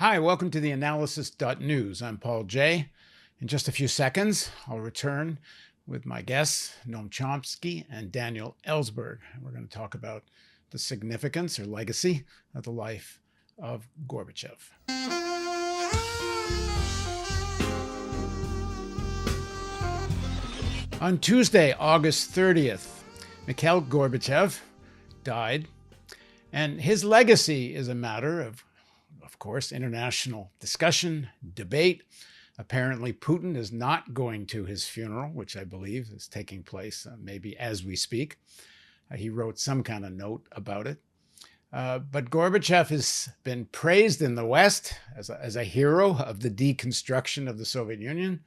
Hi, welcome to theAnalysis.news. I'm Paul J. In just a few seconds, I'll return with my guests, Noam Chomsky and Daniel Ellsberg. We're going to talk about the significance or legacy of the life of Gorbachev. On Tuesday, August 30th, Mikhail Gorbachev died, and his legacy is a matter of course, international discussion, debate. Apparently, Putin is not going to his funeral, which I believe is taking place maybe as we speak. He wrote some kind of note about it. But Gorbachev has been praised in the West as a hero of the deconstruction of the Soviet Union,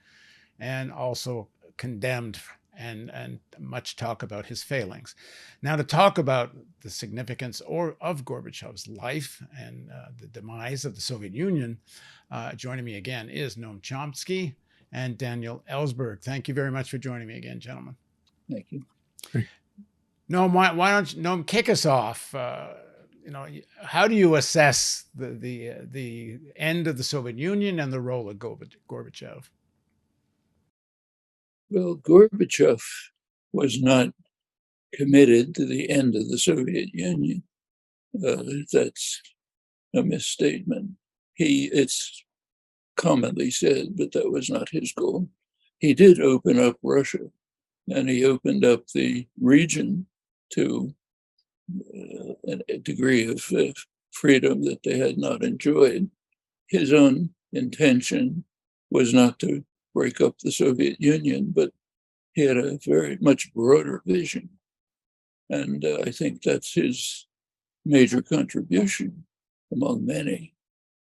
and also condemned and much talk about his failings. Now, to talk about the significance of Gorbachev's life and the demise of the Soviet Union, joining me again is Noam Chomsky and Daniel Ellsberg. Thank you very much for joining me again, gentlemen. Thank you. Noam, why don't you, Noam, kick us off? How do you assess the end of the Soviet Union and the role of Gorbachev? Well, Gorbachev was not committed to the end of the Soviet Union. That's a misstatement. It's commonly said, but that was not his goal. He did open up Russia, and he opened up the region to a degree of freedom that they had not enjoyed. His own intention was not to break up the Soviet Union, but he had a very much broader vision. And I think that's his major contribution among many.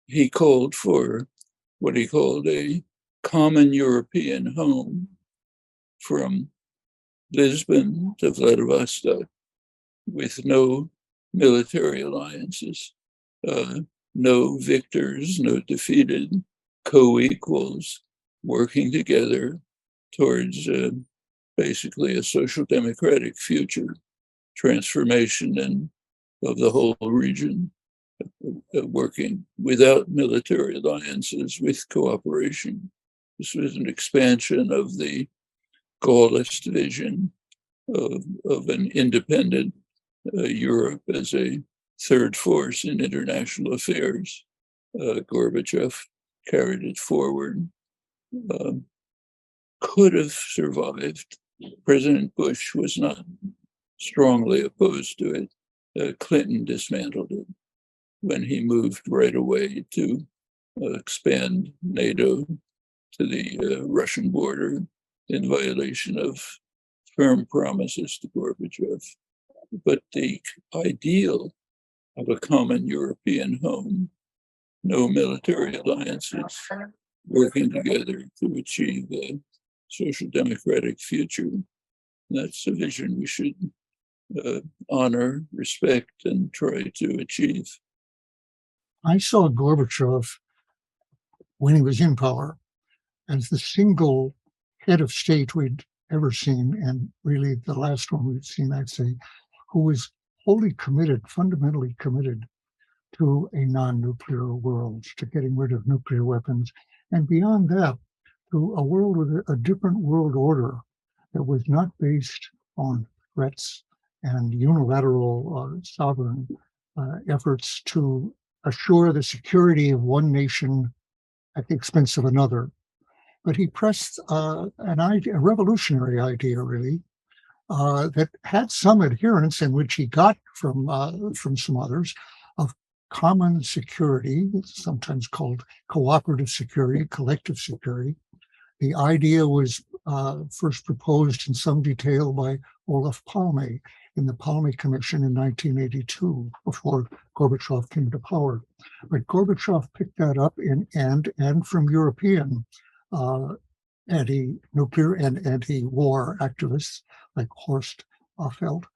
He called for what he called a common European home from Lisbon to Vladivostok, with no military alliances, no victors, no defeated, co-equals, working together towards basically a social democratic future, transformation of the whole region, working without military alliances, with cooperation. This was an expansion of the Gaullist vision of an independent Europe as a third force in international affairs. Gorbachev carried it forward. Could have survived. President Bush was not strongly opposed to it. Clinton dismantled it when he moved right away to expand NATO to the Russian border in violation of firm promises to Gorbachev. But the ideal of a common European home, no military alliances, working together to achieve a social democratic future, that's a vision we should honor, respect, and try to achieve. I saw Gorbachev, when he was in power, as the single head of state we'd ever seen, and really the last one we'd seen, I'd say, who was wholly committed, fundamentally committed to a non-nuclear world, to getting rid of nuclear weapons, and beyond that, to a world with a different world order that was not based on threats and unilateral sovereign efforts to assure the security of one nation at the expense of another. But he pressed a revolutionary idea, really, that had some adherence, in which he got from some others, of common security, sometimes called cooperative security, collective security. The idea was first proposed in some detail by Olof Palme in the Palme Commission in 1982, before Gorbachev came to power. But Gorbachev picked that up and from European anti-nuclear and anti-war activists like Horst Feld,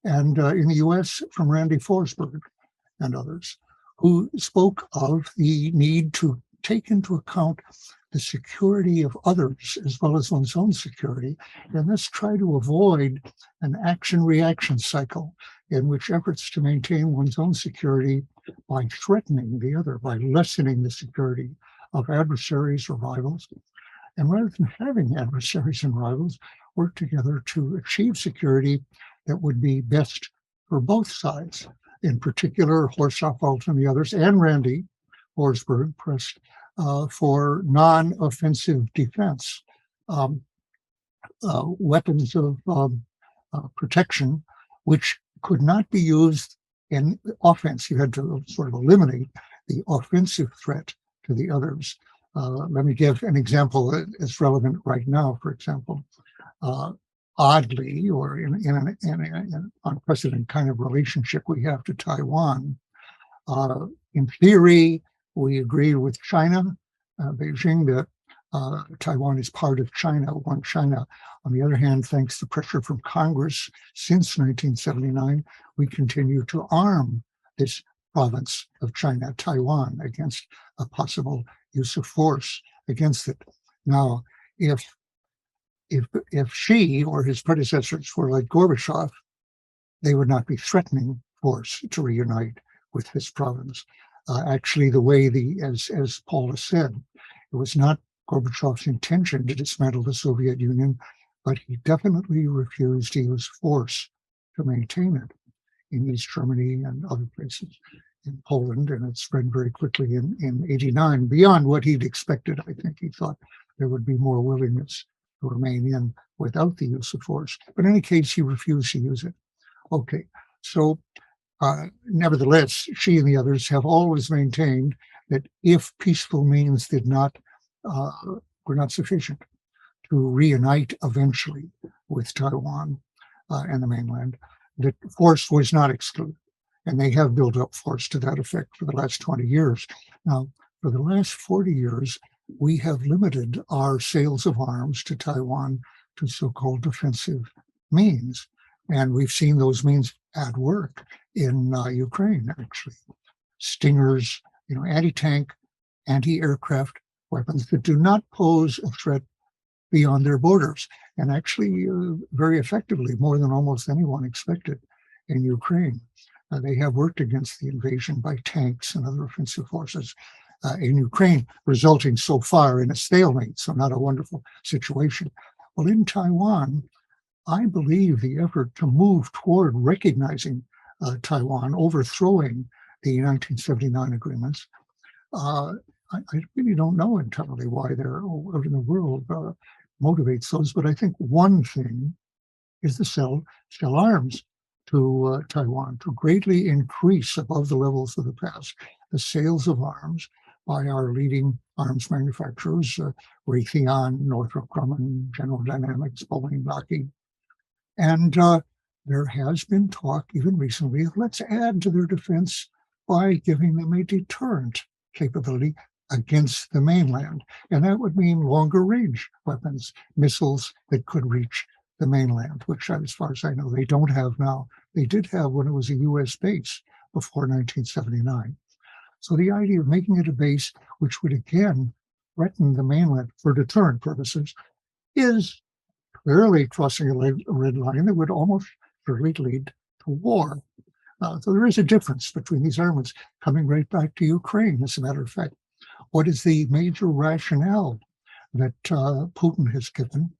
and in the US from Randy Forsberg and others, who spoke of the need to take into account the security of others as well as one's own security, and thus try to avoid an action-reaction cycle. in which efforts to maintain one's own security by threatening the other, by lessening the security of adversaries or rivals, and rather than having adversaries and rivals, work together to achieve security that would be best for both sides. In particular, Horst and the others, and Randy Ellsberg pressed for non-offensive defense, weapons of protection, which could not be used in offense. You had to sort of eliminate the offensive threat to the others. Let me give an example that is relevant right now. For example, oddly, or in an unprecedented kind of relationship we have to Taiwan, in theory, we agree with China, Beijing, that Taiwan is part of China, one China. On the other hand, thanks to pressure from Congress since 1979, we continue to arm this province of China, Taiwan, against a possible use of force against it. Now, if Xi or his predecessors were like Gorbachev, they would not be threatening force to reunite with this province. Actually, the way as Paul has said, it was not Gorbachev's intention to dismantle the Soviet Union, but he definitely refused to use force to maintain it in East Germany and other places, in Poland, and it spread very quickly in 89, beyond what he'd expected. I think he thought there would be more willingness to remain in without the use of force. But in any case, he refused to use it. Okay, so nevertheless, Xi and the others have always maintained that if peaceful means were not sufficient to reunite eventually with Taiwan and the mainland, that force was not excluded. And they have built up force to that effect for the last 20 years. Now, for the last 40 years, we have limited our sales of arms to Taiwan to so-called defensive means. And we've seen those means at work in Ukraine, actually. Stingers, anti-tank, anti-aircraft weapons that do not pose a threat beyond their borders, and actually very effectively, more than almost anyone expected in Ukraine. They have worked against the invasion by tanks and other offensive forces in Ukraine, resulting so far in a stalemate, so not a wonderful situation. Well, in Taiwan, I believe the effort to move toward recognizing Taiwan, overthrowing the 1979 agreements, I really don't know entirely why they're out in the world motivates those, but I think one thing is the sell arms to Taiwan to greatly increase above the levels of the past the sales of arms by our leading arms manufacturers, Raytheon, Northrop Grumman, General Dynamics, Boeing, Lockheed. And there has been talk even recently of let's add to their defense by giving them a deterrent capability against the mainland. And that would mean longer range weapons, missiles that could reach the mainland, which as far as I know, they don't have now. They did have when it was a US base before 1979. So the idea of making it a base, which would again threaten the mainland for deterrent purposes, is clearly crossing a red line that would almost surely lead to war. So there is a difference between these armaments. Coming right back to Ukraine, as a matter of fact, what is the major rationale that Putin has given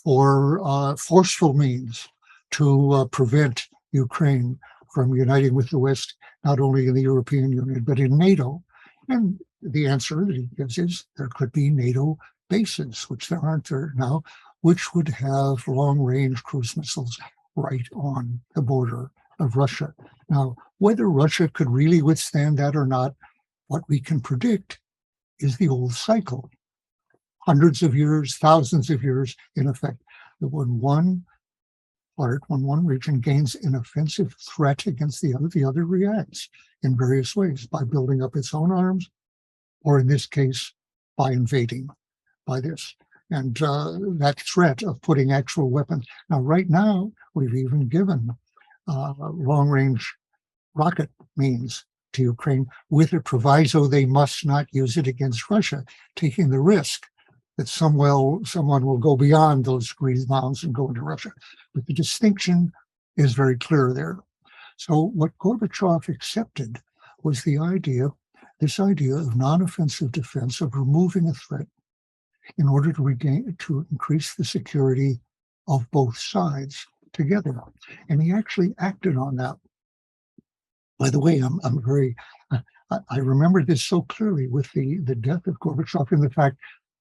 for forceful means to prevent Ukraine from uniting with the West, not only in the European Union, but in NATO? And the answer that he gives is there could be NATO bases, which there aren't there now, which would have long-range cruise missiles right on the border of Russia. Now, whether Russia could really withstand that or not, what we can predict is the old cycle. Hundreds of years, thousands of years, in effect, that when one region gains an offensive threat against the other reacts in various ways by building up its own arms, or in this case, by invading by this. And that threat of putting actual weapons. Now, right now, we've even given long-range rocket means to Ukraine with a proviso they must not use it against Russia, taking the risk that someone will go beyond those green bounds and go into Russia. But the distinction is very clear there. So what Gorbachev accepted was this idea of non-offensive defense, of removing a threat in order to increase the security of both sides together. And he actually acted on that. By the way, I remember this so clearly with the death of Gorbachev, and the fact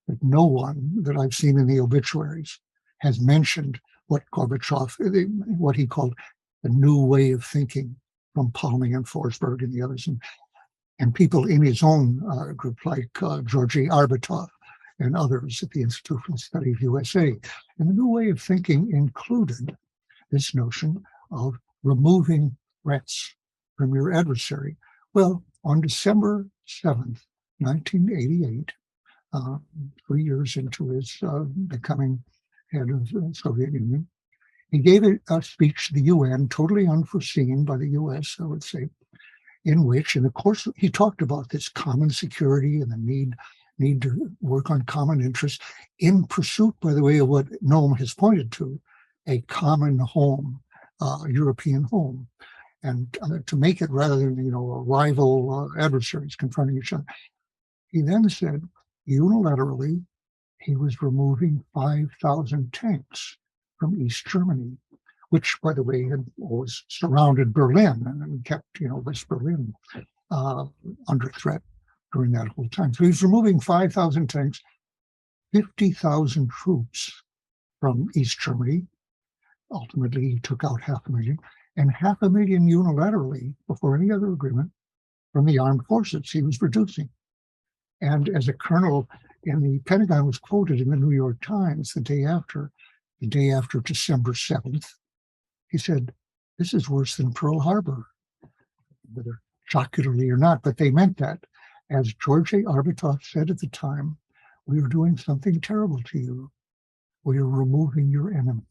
that no one that I've seen in the obituaries has mentioned what he called the new way of thinking from Palming and Forsberg and the others, and people in his own group like Georgy Arbatov and others at the Institute for the Study of USA. And the new way of thinking included this notion of removing threats from your adversary. Well, on December 7th, 1988, 3 years into his becoming head of the Soviet Union, he gave a speech to the UN, totally unforeseen by the US, I would say, in which, in the course, he talked about this common security and the need to work on common interests in pursuit, by the way, of what Noam has pointed to, a common home, European home, and to make it rather than, rival adversaries confronting each other. He then said, unilaterally, he was removing 5,000 tanks from East Germany, which, by the way, had always surrounded Berlin and kept, West Berlin under threat during that whole time. So he's removing 5,000 tanks, 50,000 troops from East Germany. Ultimately, he took out 500,000, and 500,000 unilaterally, before any other agreement, from the armed forces he was reducing. And as a colonel in the Pentagon was quoted in the New York Times the day after December 7th, he said, "This is worse than Pearl Harbor," whether jocularly or not, but they meant that. As Georgy Arbatov said at the time, "We are doing something terrible to you. We are removing your enemy.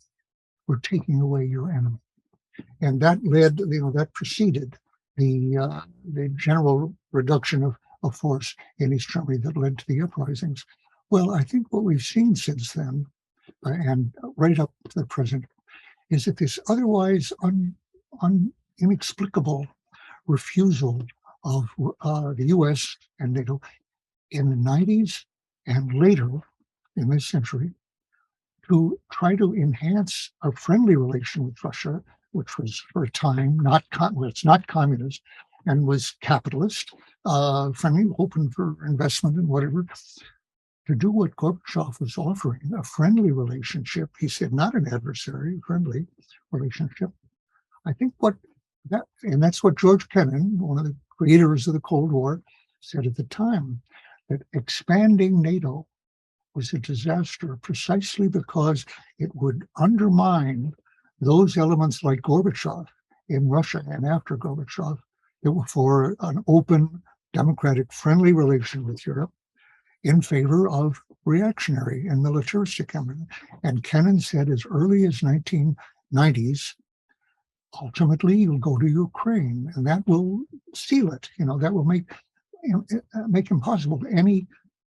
We're taking away your enemy." And that led, that preceded the general reduction of force in East Germany that led to the uprisings. Well, I think what we've seen since then, and right up to the present, is that this otherwise inexplicable refusal of the US and NATO in the 90s and later in this century to try to enhance a friendly relation with Russia, which was for a time it's not communist and was capitalist, friendly, open for investment and whatever, to do what Gorbachev was offering, a friendly relationship. He said, not an adversary, friendly relationship. I think that's what George Kennan, one of the creators of the Cold War, said at the time, that expanding NATO was a disaster precisely because it would undermine those elements like Gorbachev in Russia and after Gorbachev that were for an open, democratic, friendly relation with Europe in favor of reactionary and militaristic element. And Kennan said as early as 1990s, ultimately you'll go to Ukraine, and that will seal it. That will make impossible any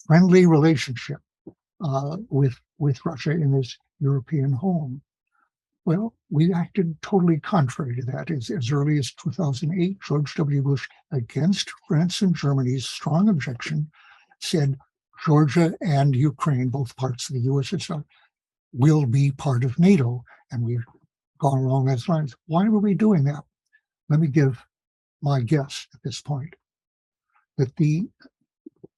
friendly relationship with Russia in this European home. Well, we acted totally contrary to that. As early as 2008, George W. Bush, against France and Germany's strong objection, said Georgia and Ukraine, both parts of the USSR, will be part of NATO. And we've gone along those lines. Why were we doing that? Let me give my guess at this point, that the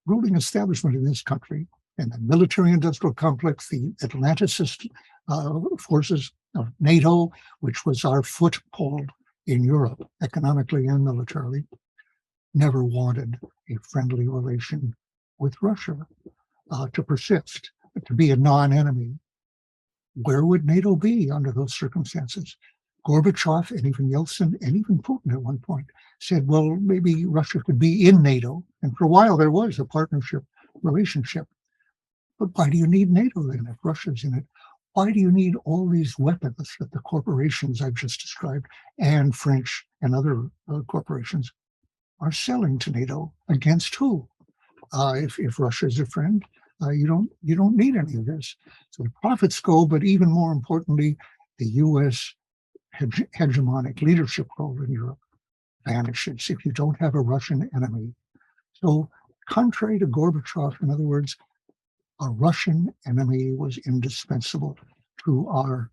ruling establishment in this country and the military-industrial complex, the Atlanticist forces of NATO, which was our foothold in Europe, economically and militarily, never wanted a friendly relation with Russia to persist, to be a non-enemy. Where would NATO be under those circumstances? Gorbachev and even Yeltsin and even Putin at one point said, well, maybe Russia could be in NATO. And for a while there was a partnership relationship. But why do you need NATO then if Russia's in it? Why do you need all these weapons that the corporations I've just described and French and other corporations are selling to NATO? Against who? If Russia is a friend, you don't need any of this. So the profits go, but even more importantly, the U.S. hegemonic leadership role in Europe vanishes if you don't have a Russian enemy. So contrary to Gorbachev, in other words, a Russian enemy was indispensable to our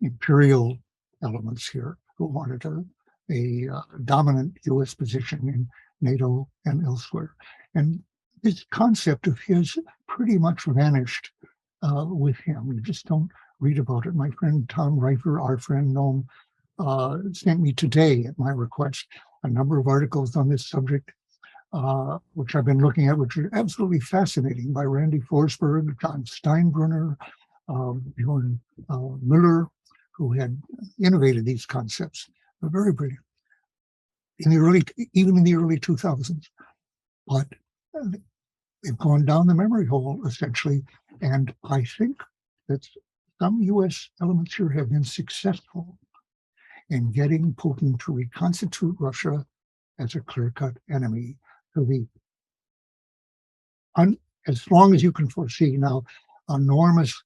imperial elements here who wanted a dominant US position in NATO and elsewhere. And this concept of his pretty much vanished with him. You just don't read about it. My friend Tom Reifer, our friend Noam, sent me today at my request a number of articles on this subject, which I've been looking at, which are absolutely fascinating, by Randy Forsberg, John Steinbrunner, Bjorn Müller, who had innovated these concepts. They're very brilliant even in the early 2000s. But they've gone down the memory hole, essentially. And I think that some US elements here have been successful in getting Putin to reconstitute Russia as a clear-cut enemy to the, as long as you can foresee now, enormous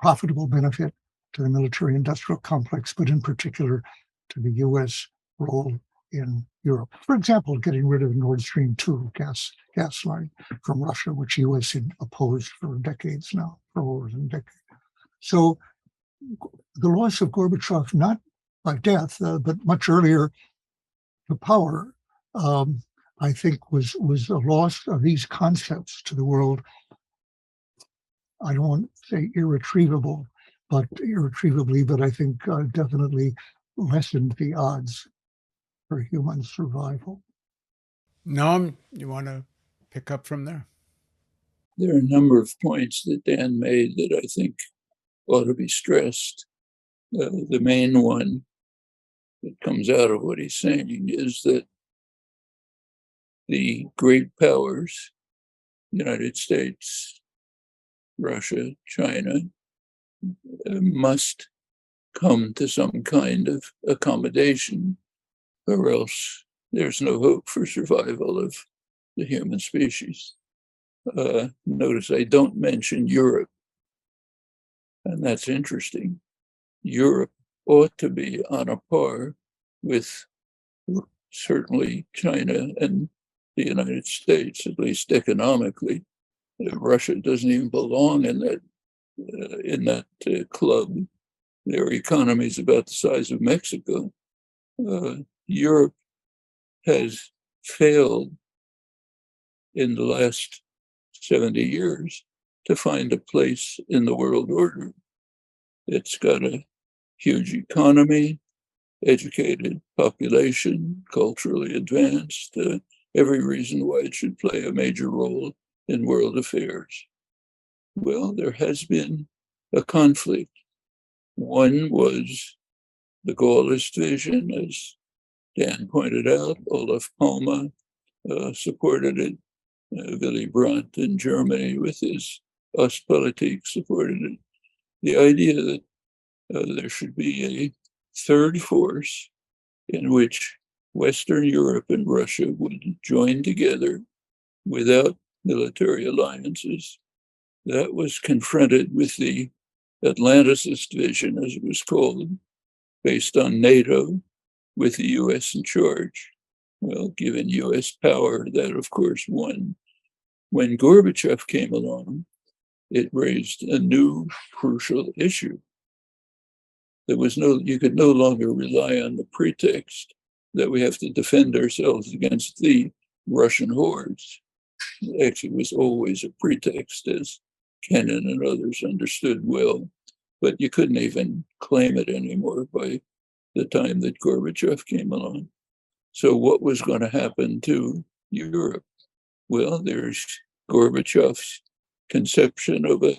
profitable benefit to the military-industrial complex, but in particular to the US role in Europe. For example, getting rid of the Nord Stream 2 gas line from Russia, which the US had opposed for decades now, for over a decade. So the loss of Gorbachev, not by death, but much earlier to power, I think was a loss of these concepts to the world. I don't want to say irretrievably, but I think definitely lessened the odds for human survival. Noam, you want to pick up from there? There are a number of points that Dan made that I think ought to be stressed. The main one that comes out of what he's saying is that the great powers, United States, Russia, China, must come to some kind of accommodation, or else there's no hope for survival of the human species. Notice I don't mention Europe, and that's interesting. Europe ought to be on a par with certainly China and the United States, at least economically. Russia doesn't even belong in that club. Their economy is about the size of Mexico. Europe has failed in the last 70 years to find a place in the world order. It's got a huge economy, educated population, culturally advanced, every reason why it should play a major role in world affairs. Well, there has been a conflict. One was the Gaullist vision, as Dan pointed out. Olof Palme supported it. Willy Brandt in Germany with his Ostpolitik supported it. The idea that there should be a third force in which Western Europe and Russia would join together without military alliances. That was confronted with the Atlanticist vision, as it was called, based on NATO, with the US in charge. Well, given US power, that of course won. When Gorbachev came along, it raised a new crucial issue. You could no longer rely on the pretext that we have to defend ourselves against the Russian hordes. It actually was always a pretext, as Kennan and others understood well, but you couldn't even claim it anymore by the time that Gorbachev came along. So what was going to happen to Europe? Well, there's Gorbachev's conception of a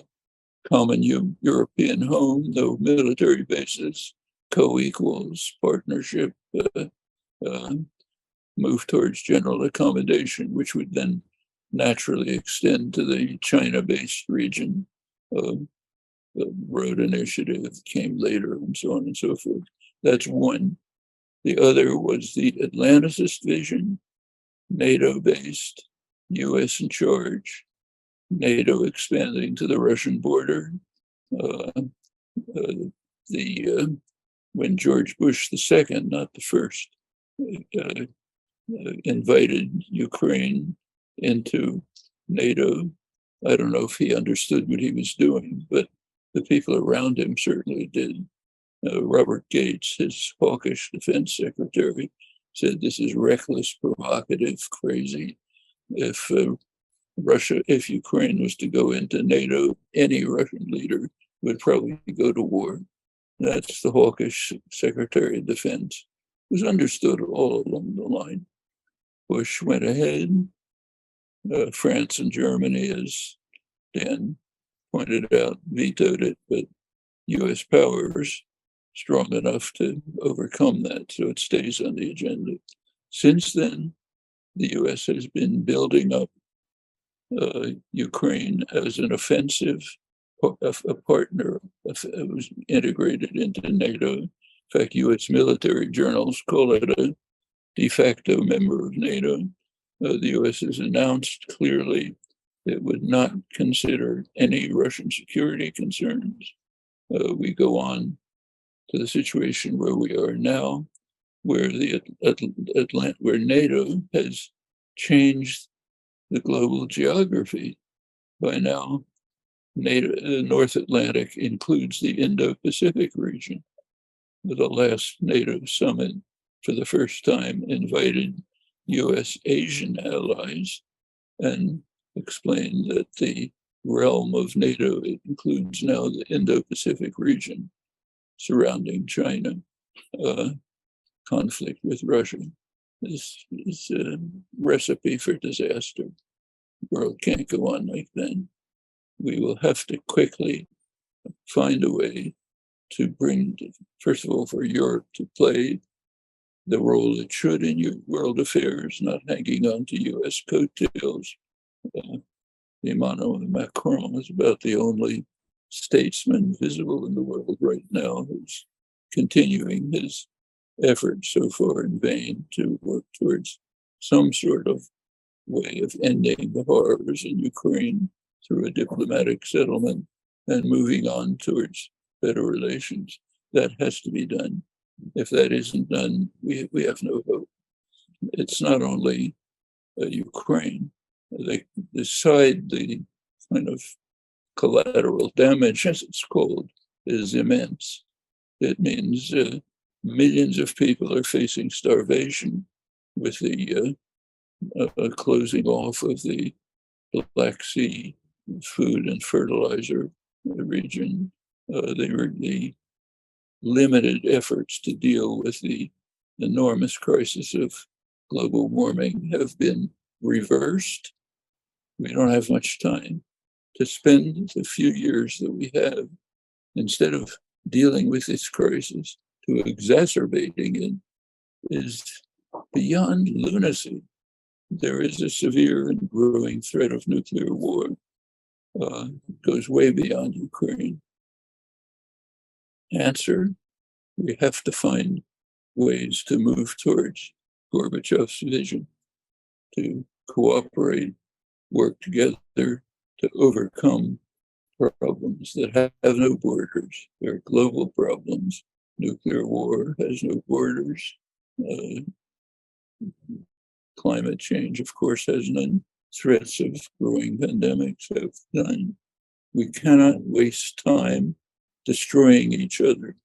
common European home, no military bases, co-equals, partnership, move towards general accommodation, which would then naturally extend to the China-based region. The road initiative came later, and so on and so forth. That's one. The other was the Atlanticist vision, NATO-based, US in charge, NATO expanding to the Russian border, the when George Bush II, not the first, invited Ukraine into NATO. I don't know if he understood what he was doing, but the people around him certainly did. Robert Gates, his hawkish defense secretary, said this is reckless, provocative, crazy. If Ukraine was to go into NATO, any Russian leader would probably go to war. That's the hawkish Secretary of Defense. It was understood all along the line. Bush went ahead. France and Germany, as Dan pointed out, vetoed it, but U.S. powers strong enough to overcome that, so it stays on the agenda. Since then, the U.S. has been building up Ukraine as an offensive, a partner, was integrated into NATO. In fact, U.S. military journals call it a de facto member of NATO. The U.S. has announced clearly it would not consider any Russian security concerns. We go on to the situation where we are now, where where NATO has changed the global geography. By now, NATO, the North Atlantic includes the Indo-Pacific region. The last NATO summit, for the first time, invited U.S. Asian allies and explained that the realm of NATO includes now the Indo-Pacific region surrounding China. Conflict with Russia is a recipe for disaster. The world can't go on like that. We will have to quickly find a way to bring, first of all, for Europe to play the role it should in world affairs, not hanging on to U.S. coattails. Emmanuel Macron is about the only statesman visible in the world right now who's continuing his efforts, so far in vain, to work towards some sort of way of ending the horrors in Ukraine through a diplomatic settlement and moving on towards better relations. That has to be done. If that isn't done, we have no hope. It's not only Ukraine. They decide the kind of collateral damage, as it's called, is immense. It means millions of people are facing starvation with the closing off of the Black Sea food and fertilizer region. The limited efforts to deal with the enormous crisis of global warming have been reversed. We don't have much time to spend the few years that we have, instead of dealing with this crisis, to exacerbating it is beyond lunacy. There is a severe and growing threat of nuclear war. It goes way beyond Ukraine. Answer, we have to find ways to move towards Gorbachev's vision, to cooperate, work together to overcome problems that have no borders. They're global problems. Nuclear war has no borders. Climate change, of course, has none. Threats of growing pandemics have none. We cannot waste time destroying each other,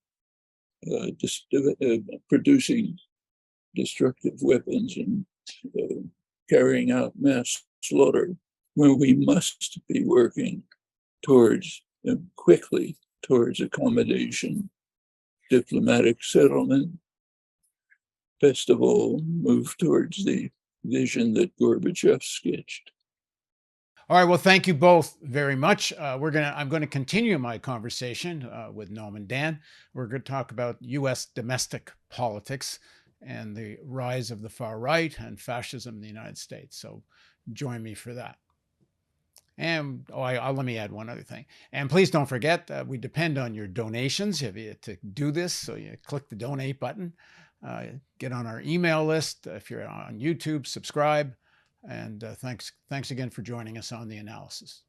producing destructive weapons and carrying out mass slaughter, when we must be working towards, quickly, towards accommodation, diplomatic settlement. Best of all, move towards the vision that Gorbachev sketched. All right. Well, thank you both very much. I'm going to continue my conversation with Noam and Dan. We're going to talk about U.S. domestic politics and the rise of the far right and fascism in the United States. So join me for that. And let me add one other thing. And please don't forget, we depend on your donations to do this. So you click the donate button, get on our email list. If you're on YouTube, subscribe. And thanks again for joining us on The Analysis.